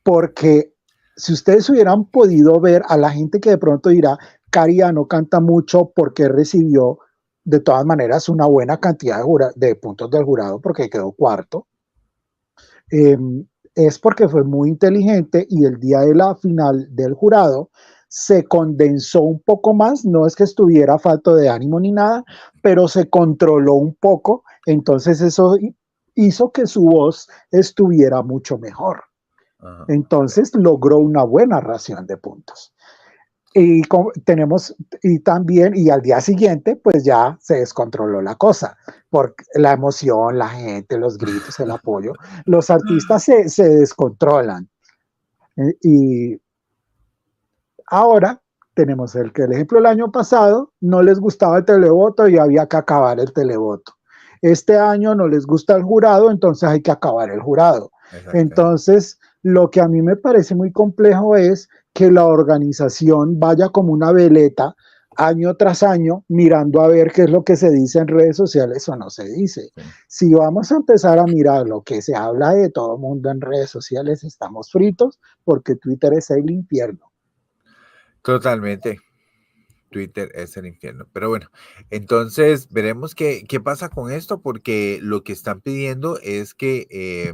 porque si ustedes hubieran podido ver a la gente que de pronto dirá, Caria no canta mucho porque recibió de todas maneras una buena cantidad de puntos del jurado porque quedó cuarto, eh, es porque fue muy inteligente y el día de la final del jurado se condensó un poco más, no es que estuviera falto de ánimo ni nada, pero se controló un poco, entonces eso hizo que su voz estuviera mucho mejor.
Ajá.
Entonces logró una buena ración de puntos. Y también, y al día siguiente, pues ya se descontroló la cosa, por la emoción, la gente, los gritos, el apoyo. Los artistas se descontrolan. Y ahora tenemos el ejemplo del año pasado, no les gustaba el televoto y había que acabar el televoto. Este año no les gusta el jurado, entonces hay que acabar el jurado. Entonces, lo que a mí me parece muy complejo es que la organización vaya como una veleta año tras año mirando a ver qué es lo que se dice en redes sociales o no se dice.
Sí.
Si vamos a empezar a mirar lo que se habla de todo el mundo en redes sociales, estamos fritos porque Twitter es el infierno.
Totalmente. Twitter es el infierno. Pero bueno, entonces veremos qué pasa con esto, porque lo que están pidiendo es que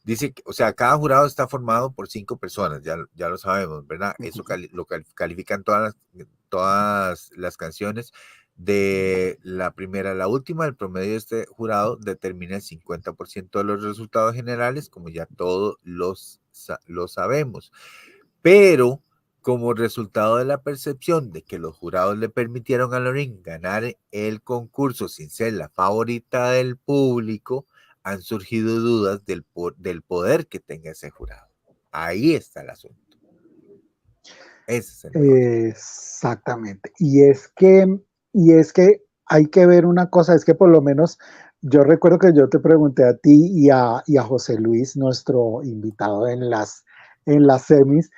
dice, o sea, cada jurado está formado por 5 personas, ya lo sabemos, ¿verdad? Eso califican todas las canciones de la primera a la última. El promedio de este jurado determina el 50% de los resultados generales, como ya todos lo sabemos. Pero como resultado de la percepción de que los jurados le permitieron a Lorin ganar el concurso sin ser la favorita del público, han surgido dudas del poder que tenga ese jurado. Ahí está el asunto. Ese es el meollo.
Exactamente. Y es que hay que ver una cosa, es que por lo menos yo recuerdo que yo te pregunté a ti y a José Luis, nuestro invitado en las semis,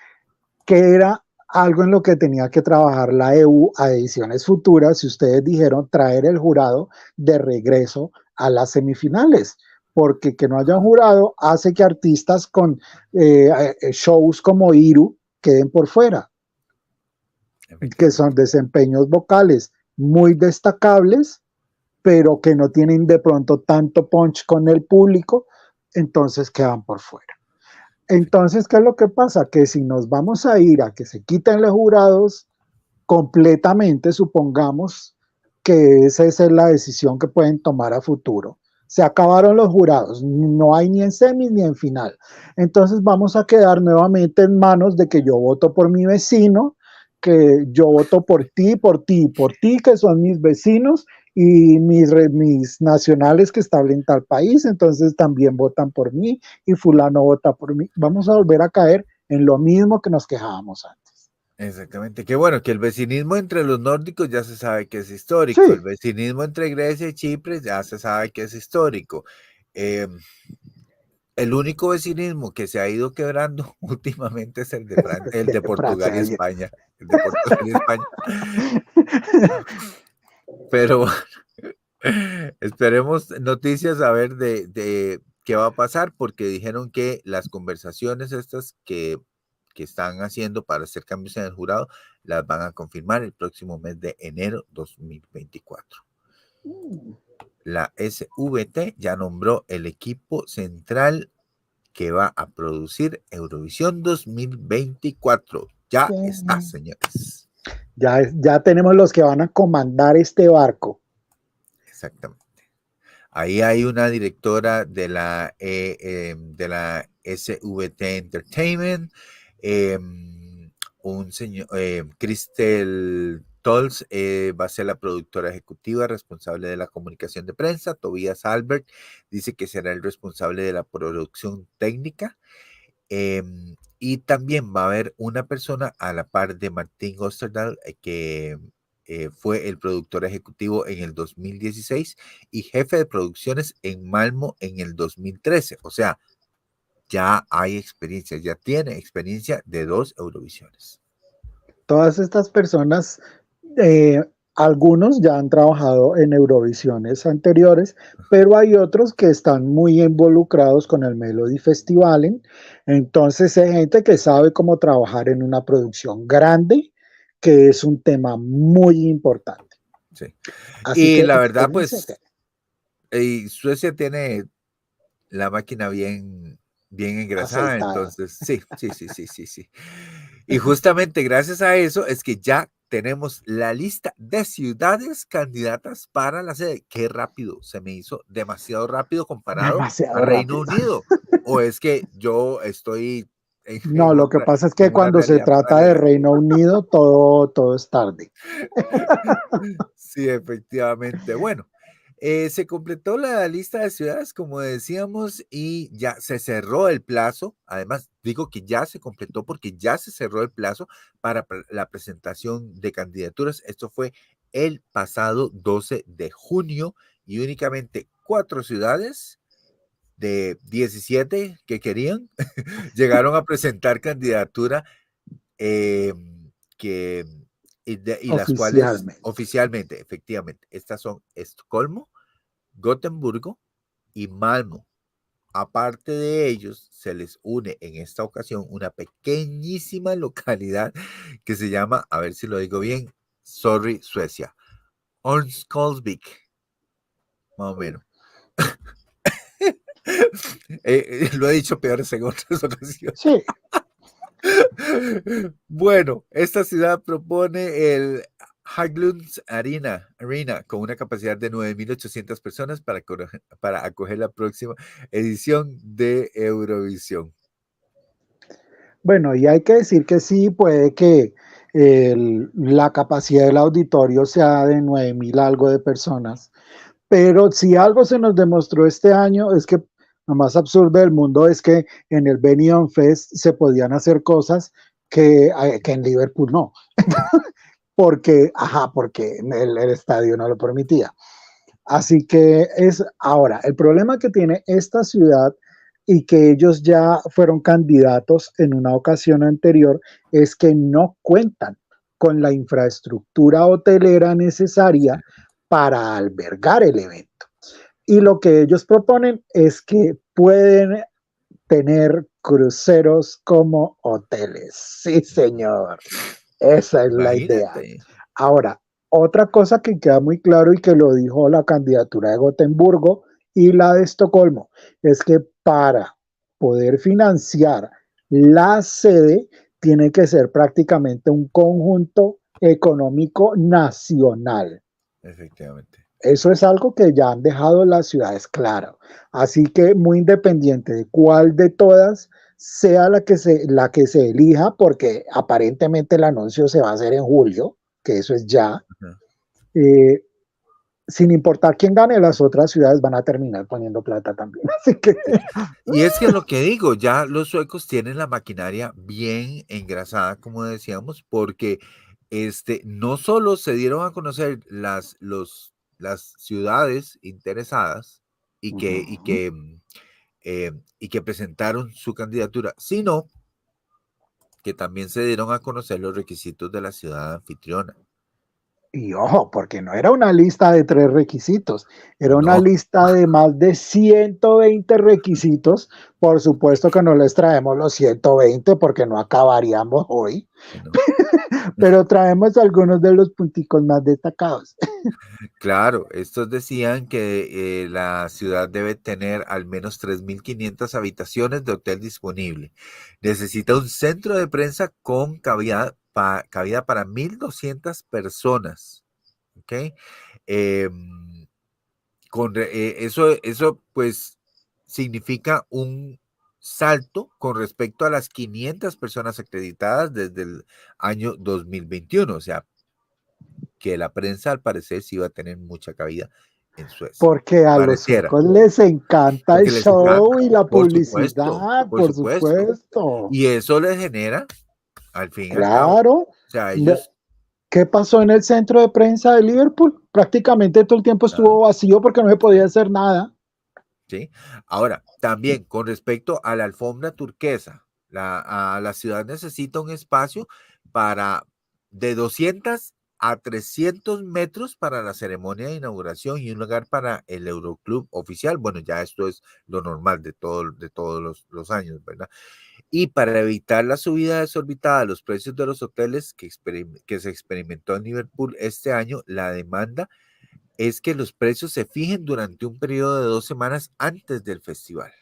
que era algo en lo que tenía que trabajar la EU a ediciones futuras, si ustedes dijeron traer el jurado de regreso a las semifinales, porque que no haya un jurado hace que artistas con shows como Iru queden por fuera, que son desempeños vocales muy destacables, pero que no tienen de pronto tanto punch con el público, entonces quedan por fuera. Entonces, ¿qué es lo que pasa? Que si nos vamos a ir a que se quiten los jurados completamente, supongamos que esa es la decisión que pueden tomar a futuro. Se acabaron los jurados, no hay ni en semis ni en final. Entonces vamos a quedar nuevamente en manos de que yo voto por mi vecino, que yo voto por ti, por ti, por ti, que son mis vecinos, y mis nacionales que están en tal país, entonces también votan por mí y fulano vota por mí. Vamos a volver a caer en lo mismo que nos quejábamos antes.
Exactamente. Qué bueno, que el vecinismo entre los nórdicos ya se sabe que es histórico.
Sí.
El vecinismo entre Grecia y Chipre ya se sabe que es histórico. El único vecinismo que se ha ido quebrando últimamente es el de Portugal y
Francia.
España. El de Portugal y España. Pero esperemos noticias a ver de qué va a pasar, porque dijeron que las conversaciones estas que están haciendo para hacer cambios en el jurado las van a confirmar el próximo mes de enero 2024. La SVT ya nombró el equipo central que va a producir Eurovisión 2024. Ya está, señores.
Ya tenemos los que van a comandar este barco.
Exactamente. Ahí hay una directora de la SVT Entertainment, un señor, Crystal Tolls va a ser la productora ejecutiva responsable de la comunicación de prensa. Tobias Albert dice que será el responsable de la producción técnica. Y también va a haber una persona a la par de Martín Osterdahl, que fue el productor ejecutivo en el 2016 y jefe de producciones en Malmo en el 2013. O sea, ya hay experiencia, ya tiene experiencia de 2 Eurovisiones.
Todas estas personas, algunos ya han trabajado en Eurovisiones anteriores, pero hay otros que están muy involucrados con el Melody Festival. Entonces hay gente que sabe cómo trabajar en una producción grande, que es un tema muy importante.
Sí.
Así
Y
que
la verdad,
espérense.
pues, Suecia tiene la máquina bien engrasada,
Aceitada.
entonces sí. Y justamente gracias a eso es que ya tenemos la lista de ciudades candidatas para la sede. Qué rápido, se me hizo demasiado rápido comparado a
Demasiado
Reino
rápido.
Unido. ¿O es que yo estoy
No, lo que pasa es que
en una
cuando se
realidad
trata de
paralela?
Reino Unido, todo es tarde.
Sí, efectivamente. Bueno, se completó la lista de ciudades, como decíamos, y ya se cerró el plazo. Además, digo que ya se completó porque ya se cerró el plazo para la presentación de candidaturas. Esto fue el pasado 12 de junio y únicamente 4 ciudades de 17 que querían llegaron a presentar candidatura, eh, que y las cuales
Oficialmente.
oficialmente, efectivamente, estas son Estocolmo, Gotemburgo y Malmo. Aparte de ellos, se les une en esta ocasión una pequeñísima localidad que se llama, a ver si lo digo bien, Sorry, Suecia. Örnsköldsvik, más o menos. Lo he dicho peores en otras ocasiones.
Sí.
Bueno, esta ciudad propone el Haglunds Arena con una capacidad de 9.800 personas para acoger la próxima edición de Eurovisión.
Bueno, y hay que decir que sí, puede que la capacidad del auditorio sea de 9.000 algo de personas, pero si algo se nos demostró este año es que lo más absurdo del mundo es que en el Benidorm Fest se podían hacer cosas que en Liverpool no, porque el estadio no lo permitía. Así que es ahora, el problema que tiene esta ciudad y que ellos ya fueron candidatos en una ocasión anterior es que no cuentan con la infraestructura hotelera necesaria para albergar el evento. Y lo que ellos proponen es que pueden tener cruceros como hoteles. Sí, señor. Esa es la idea.
Imagínate.
Ahora, otra cosa que queda muy claro y que lo dijo la candidatura de Gotemburgo y la de Estocolmo, es que para poder financiar la sede tiene que ser prácticamente un conjunto económico nacional.
Efectivamente.
Eso es algo que ya han dejado las ciudades claro. Así que muy independiente de cuál de todas sea la que se elija, porque aparentemente el anuncio se va a hacer en julio, que eso es ya, sin importar quién gane, las otras ciudades van a terminar poniendo plata también. Así que...
Y es que lo que digo, ya los suecos tienen la maquinaria bien engrasada, como decíamos, porque no solo se dieron a conocer las ciudades interesadas y que presentaron su candidatura, sino que también se dieron a conocer los requisitos de la ciudad anfitriona.
Y ojo, porque no era una lista de 3 requisitos, era una
No.
lista de más de 120 requisitos. Por supuesto que no les traemos los 120 porque no acabaríamos hoy, no. Pero traemos algunos de los punticos más destacados.
Claro, estos decían que la ciudad debe tener al menos 3.500 habitaciones de hotel disponible. Necesita un centro de prensa con cabida para 1.200 personas. ¿Okay? Eso pues significa un salto con respecto a las 500 personas acreditadas desde el año 2021. O sea, que la prensa al parecer sí iba a tener mucha cabida en Suecia.
Porque a los suecos les encanta el show y la publicidad, por supuesto.
Y eso les genera, al fin y al cabo.
Claro.
O sea, ellos...
¿Qué pasó en el centro de prensa de Liverpool? Prácticamente todo el tiempo estuvo vacío porque no se podía hacer nada.
Sí. Ahora, también con respecto a la alfombra turquesa, la ciudad necesita un espacio de 200 a 300 metros para la ceremonia de inauguración y un lugar para el Euroclub oficial. Bueno, ya esto es lo normal de todos los años, ¿verdad? Y para evitar la subida desorbitada de los precios de los hoteles que se experimentó en Liverpool este año, la demanda es que los precios se fijen durante un periodo de 2 semanas antes del festival.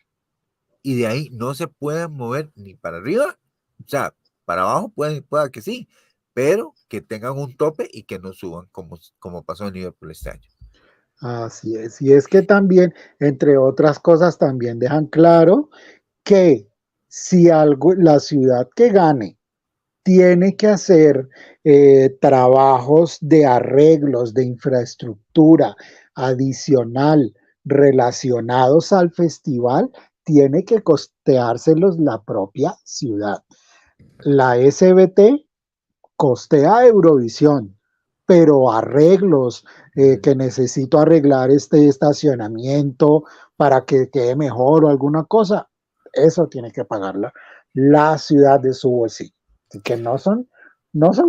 Y de ahí no se pueden mover ni para arriba, o sea, para abajo pueda que sí, pero que tengan un tope y que no suban como pasó en Liverpool este año.
Así es, y es que también, entre otras cosas, también dejan claro que si la ciudad que gane tiene que hacer trabajos de arreglos de infraestructura adicional relacionados al festival, tiene que costeárselos la propia ciudad. La SBT costea Eurovisión, pero arreglos, que necesito arreglar este estacionamiento para que quede mejor o alguna cosa, eso tiene que pagarla la ciudad de su bolsillo. Así que no son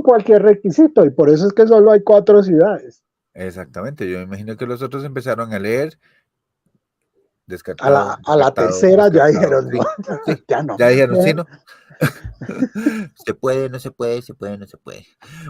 cualquier requisito, y por eso es que solo hay 4 ciudades.
Exactamente, yo me imagino que los otros empezaron a leer, descartado.
A la tercera ya dijeron,
sí,
no,
sí,
ya no.
Ya dijeron, sí, ¿no? Se puede, no se puede, se puede, no se puede.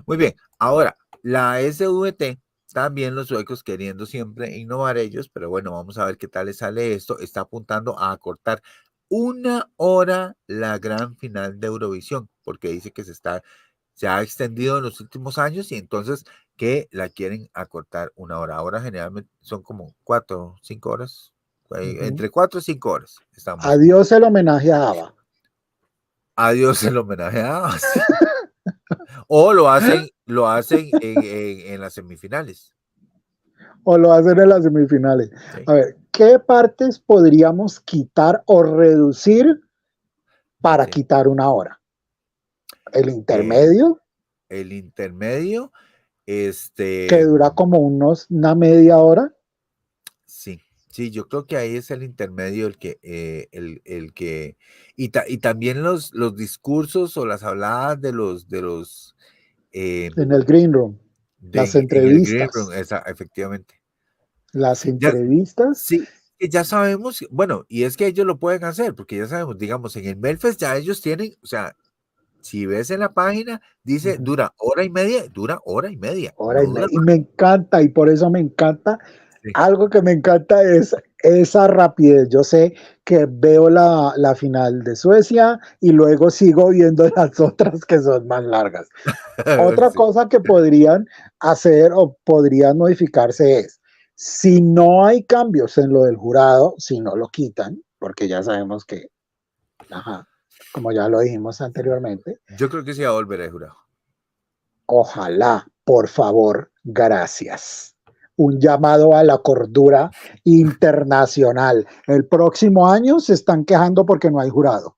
Muy bien, ahora, La SVT, también los suecos queriendo siempre innovar ellos, pero bueno, vamos a ver qué tal les sale esto. Está apuntando a acortar 1 hora la gran final de Eurovisión, porque dice que se ha extendido en los últimos años y entonces que la quieren acortar 1 hora. Ahora generalmente son como 4 o 5 horas,
Ujú.
entre 4 o 5 horas estamos.
Adiós el homenaje a ABBA.
Adiós el homenaje a sí. O lo hacen en las semifinales.
O lo hacen en las semifinales.
¿Sí?
A ver, ¿qué partes podríamos quitar o reducir para
Ok.
quitar 1 hora? El
Eh,
intermedio,
el intermedio,
que dura como una media hora.
sí, sí, yo creo que ahí es el intermedio y también los discursos o las habladas eh,
En el green room, las
en el green room,
entrevistas,
efectivamente.
las
Ya,
entrevistas.
sí, que ya sabemos, bueno, y es que ellos lo pueden hacer, porque ya sabemos, digamos, en el Melfest ya ellos tienen, o sea, si ves en la página, dice,
Ujú.
dura hora y media,
Hora
no
y
dura
media. Y
más.
me encanta, y por eso me encanta.
Sí.
Algo que me encanta es esa rapidez. Yo sé que veo la final de Suecia y luego sigo viendo las otras que son más largas. Otra
Sí.
cosa que podrían hacer o podrían modificarse es, si no hay cambios en lo del jurado, si no lo quitan, porque ya sabemos que, ajá, como ya lo dijimos anteriormente,
Yo creo que sí va a volver a jurado.
ojalá, por favor, gracias. Un llamado a la cordura internacional. El próximo año se están quejando porque no hay jurado.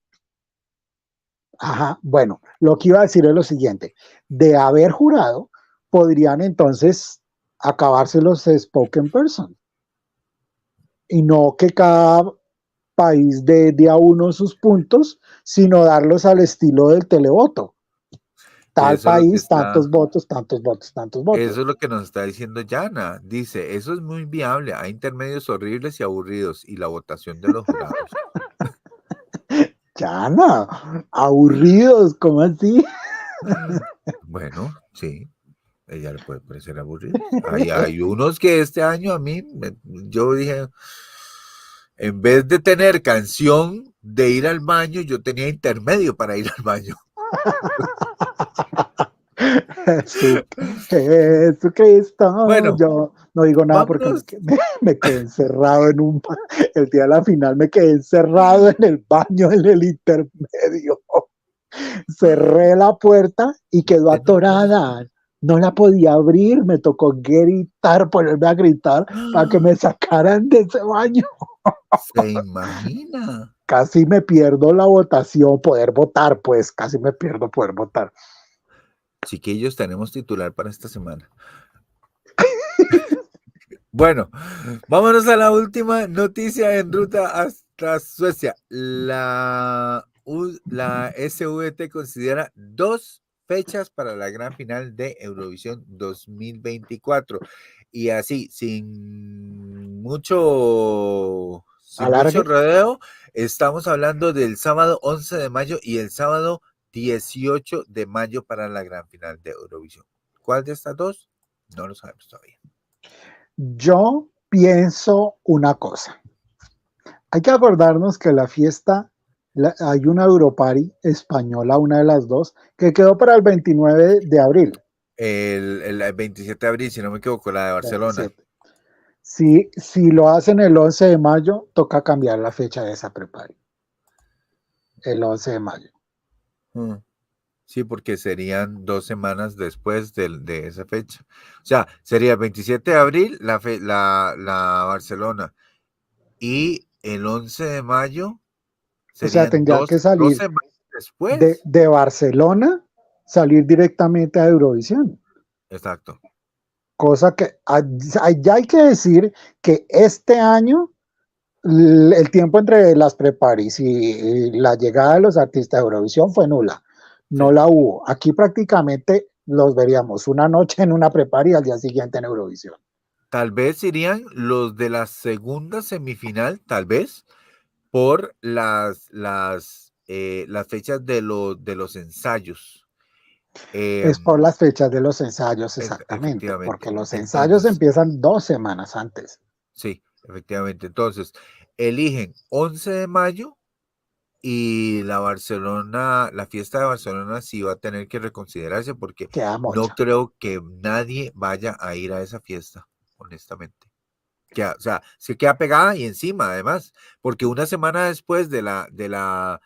Ajá, bueno, lo que iba a decir es lo siguiente. De haber jurado, podrían entonces acabarse los spoken person y no que cada país dé a uno sus puntos, sino darlos al estilo del televoto.
Que
Tal
eso es lo que
país,
está,
tantos votos, tantos votos, tantos
eso es
votos.
lo que nos está diciendo Yana. Dice, eso es muy viable. Hay intermedios horribles y aburridos y la votación de los jurados.
Chana, aburridos, ¿cómo así?
Bueno, sí, ella le puede parecer aburridos. Hay unos que este año a mí, yo dije, en vez de tener canción de ir al baño, yo tenía intermedio para ir al baño.
Jesucristo,
Bueno,
yo no digo nada porque
vámonos.
me quedé encerrado el día de la final me quedé encerrado en el baño, en el intermedio. Cerré la puerta y quedó
¿Usted no puede?
atorada. No la podía abrir, me tocó gritar, ponerme a gritar para que me sacaran de ese baño.
¿Se imagina?
Casi me pierdo la votación, poder votar, pues casi me pierdo poder votar.
Chiquillos, tenemos titular para esta semana. Bueno, vámonos a la última noticia en ruta hasta Suecia. La SVT considera 2 fechas para la gran final de Eurovisión 2024. Y así, sin mucho
Alargue.
rodeo, estamos hablando del sábado 11 de mayo y el sábado 18 de mayo para la gran final de Eurovisión. ¿Cuál de estas dos? No lo sabemos todavía.
Yo pienso una cosa. Hay que acordarnos que la fiesta, hay una Europarty española, una de las dos, que quedó para el 29 de abril.
El 27 de abril, si no me equivoco, la de Barcelona.
27. Si lo hacen el 11 de mayo, toca cambiar la fecha de esa preparty. El 11 de mayo.
Mm, Sí, porque serían 2 semanas después de esa fecha. O sea, sería el 27 de abril la Barcelona y el 11 de mayo
O sea,
serían
tendría que
dos
salir
semanas después.
de Barcelona, salir directamente a Eurovisión.
Exacto.
Cosa que ya hay que decir que este año el tiempo entre las preparis y la llegada de los artistas de Eurovisión fue nula. No
Sí.
la hubo. Aquí prácticamente los veríamos una noche en una prepari y al día siguiente en Eurovisión.
Tal vez irían los de la segunda semifinal, tal vez, por las fechas de los ensayos.
Es por las fechas de los ensayos, exactamente,
Efectivamente.
porque los ensayos
Entonces,
empiezan 2 semanas antes.
sí, efectivamente. Entonces, eligen 11 de mayo y la fiesta de Barcelona sí va a tener que reconsiderarse porque
Queda
no
mocha.
creo que nadie vaya a ir a esa fiesta, honestamente. O sea, se queda pegada y encima, además, porque una semana después de la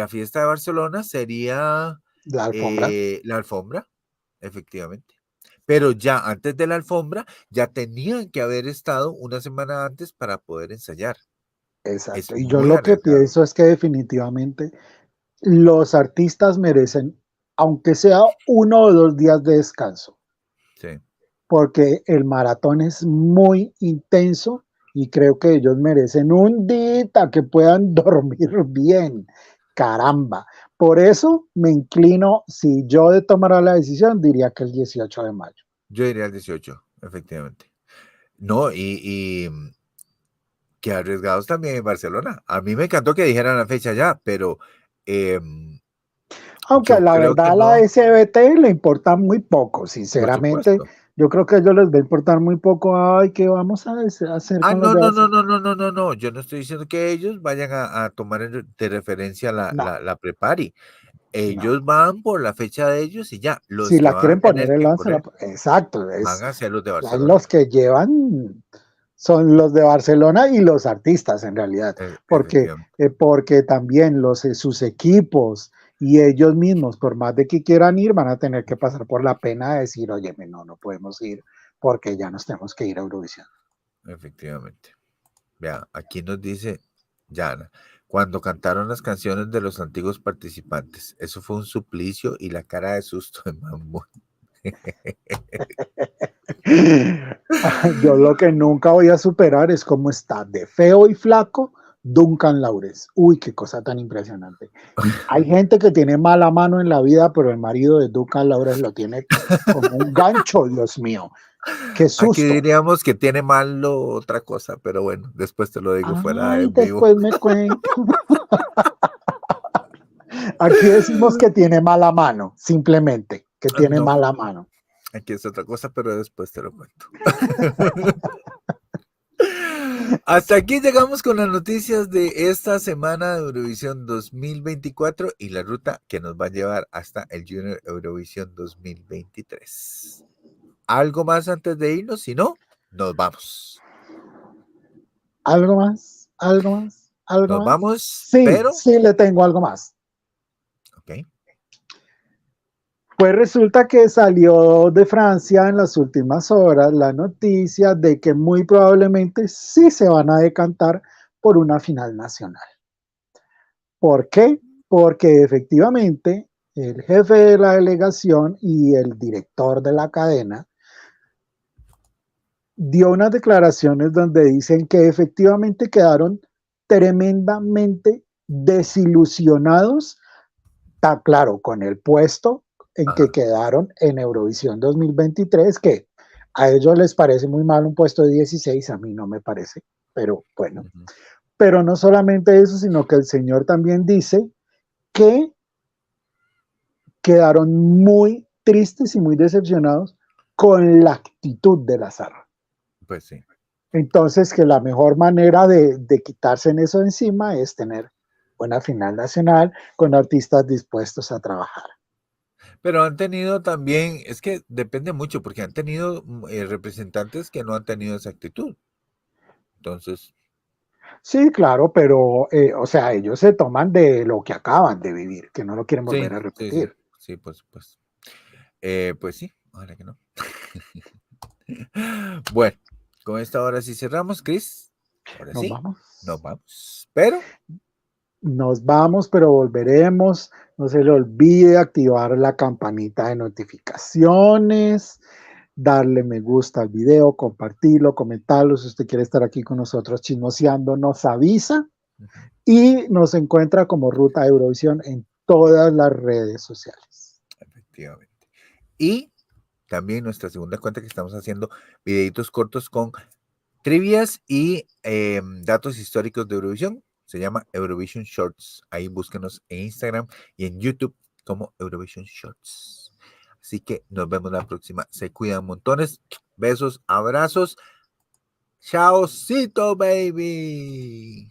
fiesta de Barcelona sería
La alfombra.
la alfombra, efectivamente. Pero ya antes de la alfombra, ya tenían que haber estado una semana antes para poder ensayar. Es
Exacto. Y yo
muy
lo que
arriesgado.
pienso es que definitivamente los artistas merecen, aunque sea 1 o 2 días de descanso,
Sí.
porque el maratón es muy intenso y creo que ellos merecen un día que puedan dormir bien. Caramba. Por eso me inclino, si yo de tomara la decisión, diría que el 18 de mayo.
Yo diría el 18, efectivamente. No, y que arriesgados también en Barcelona. A mí me encantó que dijeran la fecha ya, pero
Aunque
yo
la
creo que
verdad a la
no,
SBT le importa muy poco,
por
sinceramente.
supuesto.
Yo creo que a ellos les va a importar muy poco, ay, ¿qué vamos a hacer
Ah,
con los
no,
de
no, no,
Barcelona?
no, no, no, no, no. Yo no estoy diciendo que ellos vayan a tomar de referencia
No,
la prepari.
no.
Ellos van por la fecha de ellos y ya.
Si
Los que
la
van a
quieren poner
tener
en
que
lanza,
correr
exacto,
van a ser los de
hay
Barcelona.
los que llevan, son los de Barcelona y los artistas en realidad, porque,
Efectivamente.
porque también sus equipos y ellos mismos, por más de que quieran ir, van a tener que pasar por la pena de decir, oye, no, no podemos ir porque ya nos tenemos que ir a Eurovisión.
Efectivamente. Vea, aquí nos dice Yana, cuando cantaron las canciones de los antiguos participantes, eso fue un suplicio y la cara de susto de Mambo.
Yo lo que nunca voy a superar es cómo está de feo y flaco Duncan Laures. Uy, qué cosa tan impresionante. Hay gente que tiene mala mano en la vida, pero el marido de Duncan Laures lo tiene como un gancho, Dios mío. Qué
Aquí
susto.
diríamos que tiene malo otra cosa, pero bueno, después te lo digo fuera de
Ay,
vivo.
después me cuento. Aquí decimos que tiene mala mano, simplemente, que tiene
No,
mala mano.
aquí es otra cosa, pero después te lo cuento. Hasta aquí llegamos con las noticias de esta semana de Eurovisión 2024 y la ruta que nos va a llevar hasta el Junior Eurovisión 2023. ¿Algo más antes de irnos? Si no, nos vamos.
¿Algo más? ¿Algo más? ¿Algo
Nos
más?
vamos,
Sí,
pero,
sí le tengo algo más.
ok,
Pues resulta que salió de Francia en las últimas horas la noticia de que muy probablemente sí se van a decantar por una final nacional. ¿Por qué? Porque efectivamente el jefe de la delegación y el director de la cadena dio unas declaraciones donde dicen que efectivamente quedaron tremendamente desilusionados, está claro, con el puesto en que
ajá,
quedaron en Eurovisión 2023, que a ellos les parece muy mal un puesto de 16, a mí no me parece, pero bueno.
uh-huh.
Pero no solamente eso, sino que el señor también dice que quedaron muy tristes y muy decepcionados con la actitud de la zarra.
Pues sí.
Entonces, que la mejor manera de quitarse en eso encima es tener una final nacional con artistas dispuestos a trabajar.
Pero han tenido también, es que depende mucho, porque han tenido representantes que no han tenido esa actitud. Entonces,
Sí, claro, pero, o sea, ellos se toman de lo que acaban de vivir, que no lo quieren volver
sí,
a
sí, sí,
repetir.
sí, por supuesto. Pues sí, ojalá que no. Bueno, con esta hora sí cerramos, Chris. Ahora
Nos
sí,
vamos.
nos vamos. Pero,
Nos vamos, pero volveremos. No se le olvide activar la campanita de notificaciones, darle me gusta al video, compartirlo, comentarlo. Si usted quiere estar aquí con nosotros chismoseando, nos avisa y nos encuentra como Ruta Eurovisión en todas las redes sociales.
efectivamente. Y también nuestra segunda cuenta que estamos haciendo videitos cortos con trivias y datos históricos de Eurovisión. Se llama Eurovision Shorts. Ahí búsquenos en Instagram y en YouTube como Eurovision Shorts. Así que nos vemos la próxima. Se cuidan montones. Besos, abrazos. Chaocito, baby.